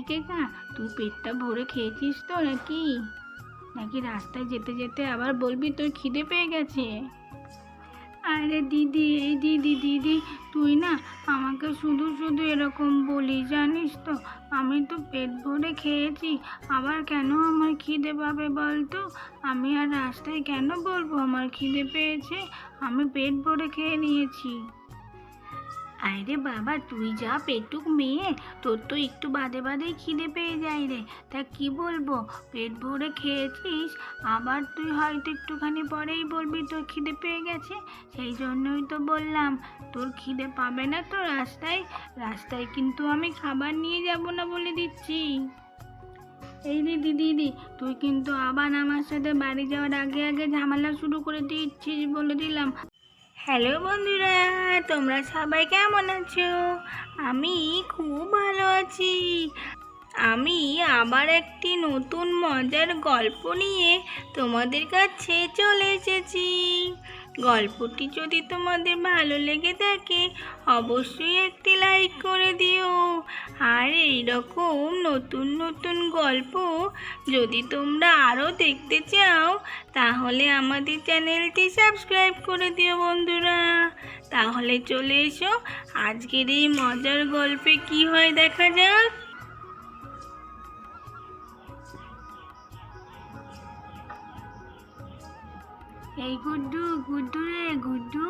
কেকা, তুই পেটটা ভরে খেয়েছিস তো নাকি? নাকি রাস্তায় যেতে যেতে আবার বলবি তোর খিদে পেয়ে গেছে? আরে দিদি, এই দিদি দিদি, তুই না আমাকে শুধু শুধু এরকম বলিস, জানিস তো আমি তো পেট ভরে খেয়েছি। আবার কেন আমার খিদে পাবে বলতো? আমি আর রাস্তায় কেন বলবো আমার খিদে পেয়েছে? আমি পেট ভরে খেয়ে নিয়েছি। আরে বাবা, তুই যা পেটুক মেয়ে, তোর তো একটু বাদে বাদেই খিদে পেয়ে যায় রে। তা কি বলবো, পেট ভরে খেয়েছিস, আবার তুই হয়তো একটুখানি পরেই বলবি তোর খিদে পেয়ে গেছে। সেই জন্যই তো বললাম তোর খিদে পাবে না তো রাস্তায়। রাস্তায় কিন্তু আমি খাবার নিয়ে যাব না বলে দিচ্ছি। এই দিদি দিদি, তুই কিন্তু আবার আমার সাথে বাড়ি যাওয়ার আগে আগে ঝামেলা শুরু করে দিচ্ছিস, বলে দিলাম। হ্যালো বন্ধুরা, তোমরা সবাই কেমন আছো? আমি খুব ভালো আছি। আমি আবার একটি নতুন মজার গল্প নিয়ে তোমাদের কাছে চলে এসেছি। গল্পটি যদি তোমাদের ভালো লেগে থাকে অবশ্যই একটি লাইক করে দিও। আর এইরকম নতুন নতুন গল্প যদি তোমরা আরও দেখতে চাও তাহলে আমাদের চ্যানেলটি সাবস্ক্রাইব করে দিও বন্ধুরা। তাহলে চলে এসো, আজকের এই মজার গল্পে কি হয় দেখা যাক। এই গুড্ডু, গুড্ডু রে গুড্ডু,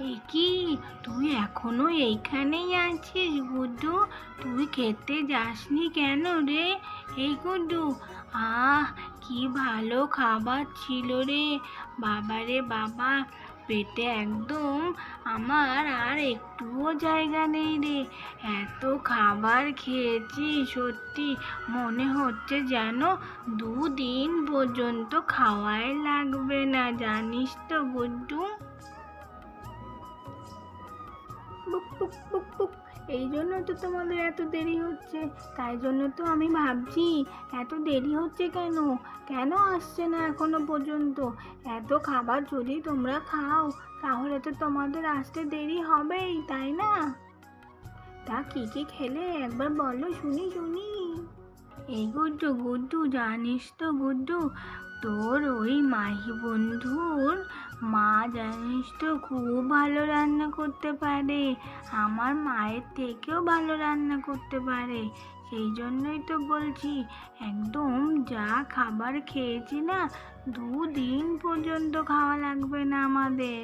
এই কি তুই এখনো এইখানেই আছিস গুড্ডু? তুই খেতে যাসনি কেন রে? এই গুড্ডু, আহ কি ভালো খাবার ছিল রে বাবা, রে বাবা, পেটে একদম আমার আর একটুও জায়গা নেই রে। এত খাবার খেয়েছি, সত্যি মনে হচ্ছে যেন 2 দিন পর্যন্ত খাওয়াই লাগবে না, জানিস তো গুড্ডু। বুক বুক বুক বুক, এই জন্য তো তোমাদের এত দেরি হচ্ছে। তাই জন্য তো আমি ভাবছি এত দেরি হচ্ছে কেন, কেন আসছে না এখনো পর্যন্ত। এত খাবার যদি তোমরা খাও তাহলে তো তোমাদের আসতে দেরি হবেই, তাই না? তা কি কি খেলে একবার বলো শুনি শুনি। এই গুড্ডু গুড্ডু, জানিস তো গুড্ডু, তোর ওই মাহি বন্ধুর মা জানিস তো খুব ভালো রান্না করতে পারে। আমার মায়ের থেকেও ভালো রান্না করতে পারে। সেই জন্যই তো বলছি, একদম যা খাবার খেয়েছি না, 2 দিন পর্যন্ত খাওয়া লাগবে না আমাদের।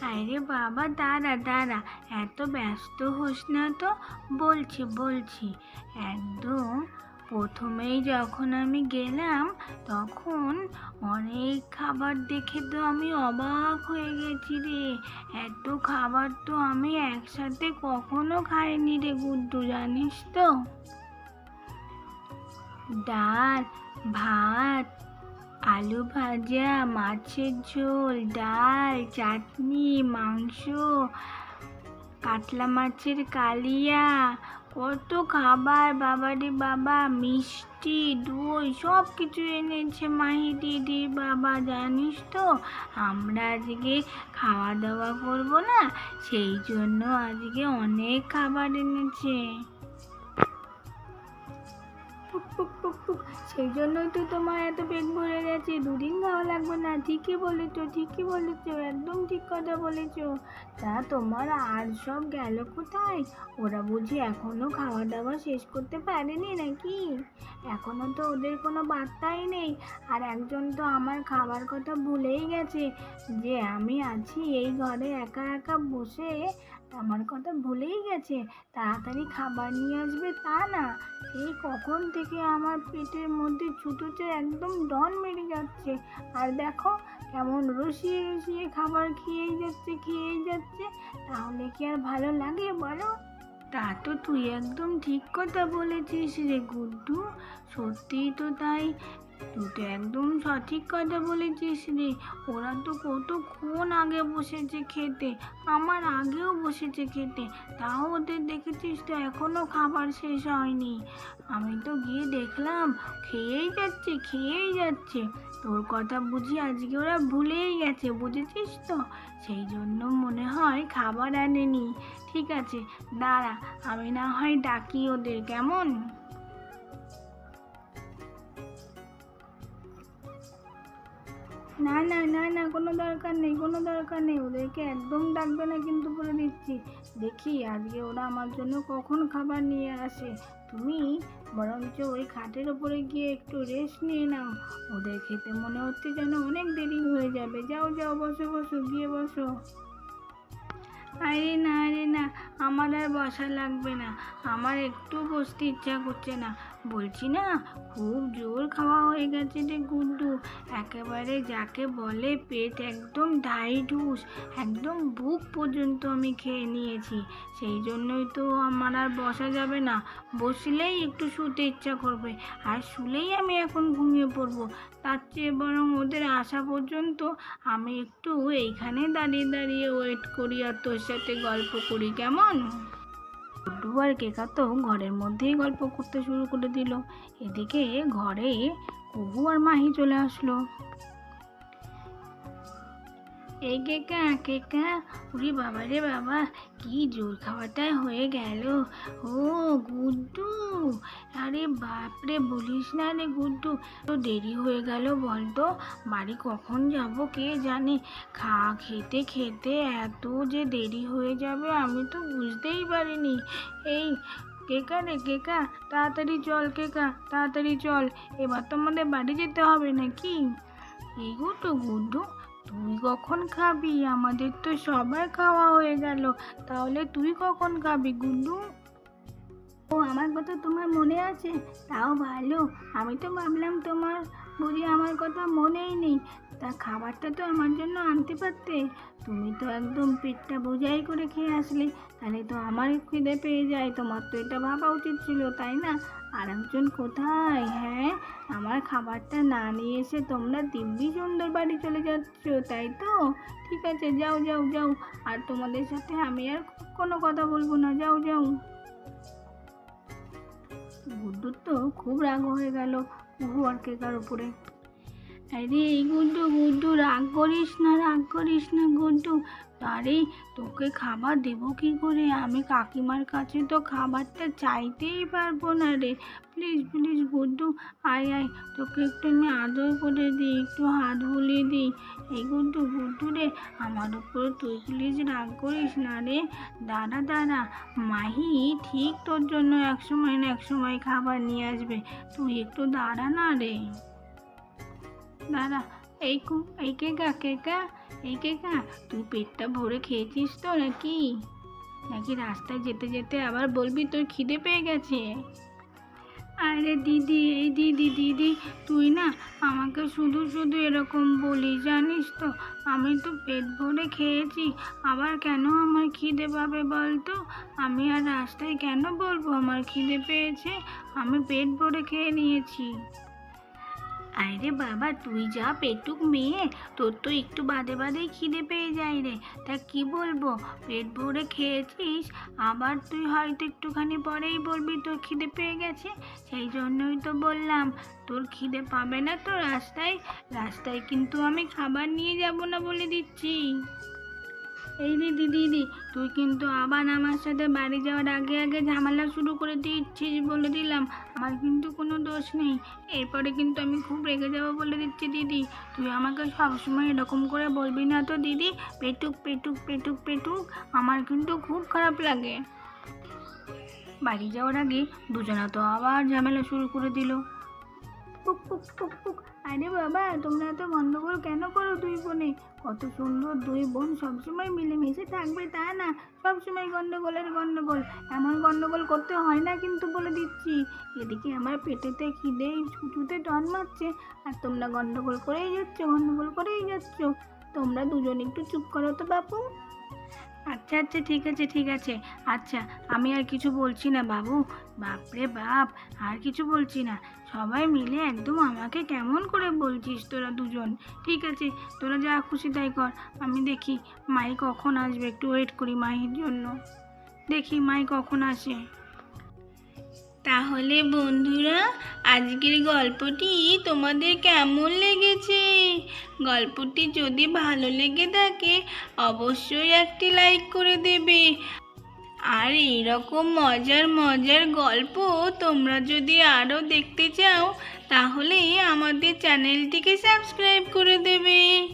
আরে বাবা, দাঁড়া দাঁড়া, এত ব্যস্ত হোস না তো, বলছি বলছি। একদম প্রথমেই যখন আমি গেলাম তখন অনেক খাবার দেখে তো আমি অবাক হয়ে গেছি রে। এত খাবার তো আমি একসাথে কখনো খাইনি রে গুড্ডু, জানিস তো। ডাল, ভাত, আলু ভাজা, মাছের ঝোল, ডাল, চাটনি, মাংস, কাতলা মাছের কালিয়া, কত খাবার বাবারে বাবা, মিষ্টি, দই, সব কিছু এনেছে মাহি দিদি বাবা, জানিস তো। আমরা আজকে খাওয়া দাওয়া করবো না, সেই জন্য আজকে অনেক খাবার এনেছে। পুক পুক পুক পুক, সেই জন্যই তো তোমার এত পেট ভরে গেছে, 2 দিন খাওয়া লাগবে না। ঠিকই বলেছো, ঠিকই বলেছো, একদম ঠিক কথা বলেছো। তা তোমার আর সব গেল কোথায়? ওরা বুঝি এখনো খাওয়া দাওয়া শেষ করতে পারেনি নাকি? এখনো তো ওদের কোনো বার্তাই নেই। আর একজন তো আমার খাবার কথা ভুলেই গেছে, যে আমি আছি এই ঘরে একা একা বসে, আমার কথা ভুলেই গেছে। তাড়াতাড়ি খাবার নিয়ে আসবে তা না, এই কখন থেকে আমার পেটের মধ্যে ছুটোছে, একদম ডন মেরে যাচ্ছে। আর দেখো কেমন রসিয়ে রসিয়ে খাবার খেয়েই যাচ্ছে খেয়েই যাচ্ছে। তাহলে কি আর ভালো লাগে বলো? তা তো তুই একদম ঠিক কথা বলেছিস রে গুড্ডু, সত্যিই তো তাই। তুই তো একদম সঠিক কথা বলেছিস রে। ওরা তো কতক্ষণ আগে বসেছে খেতে, আমার আগেও বসেছে খেতে, তাও ওদের দেখেছিস তো এখনো খাবার শেষ হয়নি। আমি তো গিয়ে দেখলাম খেয়েই যাচ্ছে। তোর কথা বুঝি আজকে ওরা ভুলেই গেছে, বুঝেছিস তো? সেই জন্য মনে হয় খাবার আনেনি। ঠিক আছে, দাঁড়া, আমি না হয় ডাকি ওদের, কেমন? না না না না, কোনো দরকার নেই, ওদেরকে একদম ডাকবে না কিন্তু, বলে দিচ্ছি। দেখি আজকে ওরা আমার জন্য কখন খাবার নিয়ে আসে। তুমি বরঞ্চ ওই খাটের ওপরে গিয়ে একটু রেস্ট নিয়ে নাও। ওদের খেতে মনে হচ্ছে যেন অনেক দেরি হয়ে যাবে। যাও যাও, বসো বসো, গিয়ে বসো। আরে না, আমার আর বসা লাগবে না, আমার একটু বসতে ইচ্ছা করছে না। বলছি না, খুব জোর খাওয়া হয়ে গেছে রে গুড্ডু। একেবারে যাকে বলে পেট একদম ঢাইঢুস, একদম বুক পর্যন্ত আমি খেয়ে নিয়েছি। সেই জন্যই তো আমার আর বসা যাবে না। বসলেই একটু শুতে ইচ্ছা করবে, আর শুলেই আমি এখন ঘুমিয়ে পড়বো। তার চেয়ে বরং ওদের আসা পর্যন্ত আমি একটু এইখানে দাঁড়িয়ে দাঁড়িয়ে ওয়েট করি আর তোর সাথে গল্প করি, কেমন? গুড্ডু আর কেকা তো ঘরের মধ্যেই গল্প করতে শুরু করে দিল। এদিকে ঘরে কুহু আর মাহি চলে আসলো। এই কেকা কেকা, উরি বাবা রে বাবা, কি জোর খাওয়াটাই হয়ে গেল। ও গুড্ডু, আরে বাপরে বলিস না রে গুড্ডু, তো দেরি হয়ে গেল বলতো, বাড়ি কখন যাব কে জানে। খেতে খেতে এত যে দেরি হয়ে যাবে আমি তো বুঝতেই পারিনি। এই কেকা রে কেকা, তাড়াতাড়ি চল কেকা, তাড়াতাড়ি চল, এবার তো আমাদের বাড়ি যেতে হবে নাকি? এই গুড্ডু গুড্ডু, তুই কখন খাবি? আমাদের তো সবার খাওয়া হয়ে গেল, তাহলে তুই কখন খাবি গুড্ডু? ও, আমার কথা তোমার মনে আছে? তাও ভালো, আমি তো ভাবলাম তোমার বুঝি আমার কথা মনেই নেই। তা খাবারটা তো আমার জন্য আনতে পারতে। তুমি তো একদম পেটটা বোঝাই করে খেয়ে আসলে, তাহলে তো আমার খিদে পেয়ে যায়। তোমার তো এটা ভাবা উচিত ছিল, তাই না? আর একজন কোথায়? হ্যাঁ, আমার খাবারটা না নিয়ে এসে তোমরা দিব্যি সুন্দর বাড়ি চলে যাচ্ছ, তাই তো? ঠিক আছে, যাও যাও যাও, আর তোমাদের সাথে আমি আর কোনো কথা বলবো না, যাও যাও। গুড্ডুর তো খুব রাগ হয়ে গেল কুহু আর কেকার উপরে। আরে এই গুড্ডু গুড্ডু, রাগ করিস না গুড্ডু। আরে তোকে খাবার দেবো কি করে? আমি কাকিমার কাছে তো খাবারটা চাইতেই পারবো না রে। প্লিজ প্লিজ গুড্ডু, আয় আয়, তোকে একটু আমি আদর করে দিই, একটু হাত বুলিয়ে দিই। এই গুড্ডু গুড্ডু রে, আমার উপরে তুই প্লিজ রাগ করিস না রে। দাঁড়া দাঁড়া, মাহি ঠিক তোর জন্য এক সময় না এক সময় খাবার নিয়ে আসবে, তুই একটু দাঁড়া না রে। দাঁড়া, এই কেকা কেকা, এই কেকা, তুই পেটটা ভরে খেয়েছিস তো নাকি? নাকি রাস্তায় যেতে যেতে আবার বলবি তোর খিদে পেয়ে গেছে? আরে দিদি, এই দিদি, তুই না আমাকে শুধু শুধু এরকম বলি, জানিস তো? আমি তো পেট ভরে খেয়েছি, আবার কেন আমার খিদে পাবে বলতো? আমি আর রাস্তায় কেন বলবো আমার খিদে পেয়েছে? আমি পেট ভরে খেয়ে নিয়েছি। আরে বাবা, তুই যা পেটুক মেয়ে, তোর তো একটু বাদে বাদেই খিদে পেয়ে যায় রে। তা কি বলবো, পেট ভরে খেয়েছিস, আবার তুই হয়তো একটুখানি পরেই বলবি তোর খিদে পেয়ে গেছে। সেই জন্যই তো বললাম, তোর খিদে পাবে না তো রাস্তায়, রাস্তায় কিন্তু আমি খাবার নিয়ে যাব না বলে দিচ্ছি। এই রে দিদি, তুই কিন্তু আবার আমার সাথে বাড়ি যাওয়ার আগে আগে ঝামেলা শুরু করে দিচ্ছিস, বলে দিলাম। আমার কিন্তু কোনো দোষ নেই, এরপরে কিন্তু আমি খুব রেগে যাবো বলে দিচ্ছি দিদি। তুই আমাকে সবসময় এরকম করে বলবি না তো দিদি, পেটুক পেটুক পেটুক পেটুক, আমার কিন্তু খুব খারাপ লাগে। বাড়ি যাওয়ার আগে দুজনা তো আবার ঝামেলা শুরু করে দিল। পুক পুক পুক পুক। আরে বাবা, তোমরা এত গন্ডগোল কেন করো দুই বোনে? কত সুন্দর দুই বোন, সবসময় মিলেমিশে থাকবে তা না, সবসময় গন্ডগোল। এমন গন্ডগোল করতে হয় না কিন্তু, বলে দিচ্ছি। এদিকে আমার পেটেতে খিদে ছুটুতে টন মারছে, আর তোমরা গন্ডগোল করেই যাচ্ছ। তোমরা দুজন একটু চুপ করো তো বাপু। আচ্ছা আচ্ছা, ঠিক আছে ঠিক আছে। আচ্ছা, আমি আর কিছু বলছি না বাবু। বাপরে বাপ, আর কিছু বলছি না। সবাই মিলে একদম আমাকে কেমন করে বলছিস তোরা দুজন। ঠিক আছে, তোরা যা খুশি তাই কর। আমি দেখি মাই কখন আসবে, একটু ওয়েট করি মায়ের জন্য। দেখি মাই কখন আসে। তাহলে বন্ধুরা, আজকের গল্পটি তোমাদের কেমন লেগেছে? গল্পটি যদি ভালো লেগে থাকে অবশ্যই একটি লাইক করে দেবে। আর এইরকম মজার মজার গল্প তোমরা যদি আরও দেখতে চাও তাহলে আমাদের চ্যানেলটিকে সাবস্ক্রাইব করে দেবে।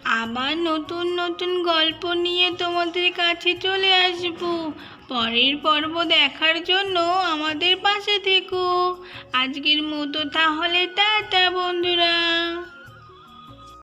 আবার নতুন নতুন গল্প নিয়ে তোমাদের কাছে চলে আসব। পরের পর্ব দেখার জন্য আমাদের পাশে থেকো। আজকের মতো তাহলে টাটা বন্ধুরা।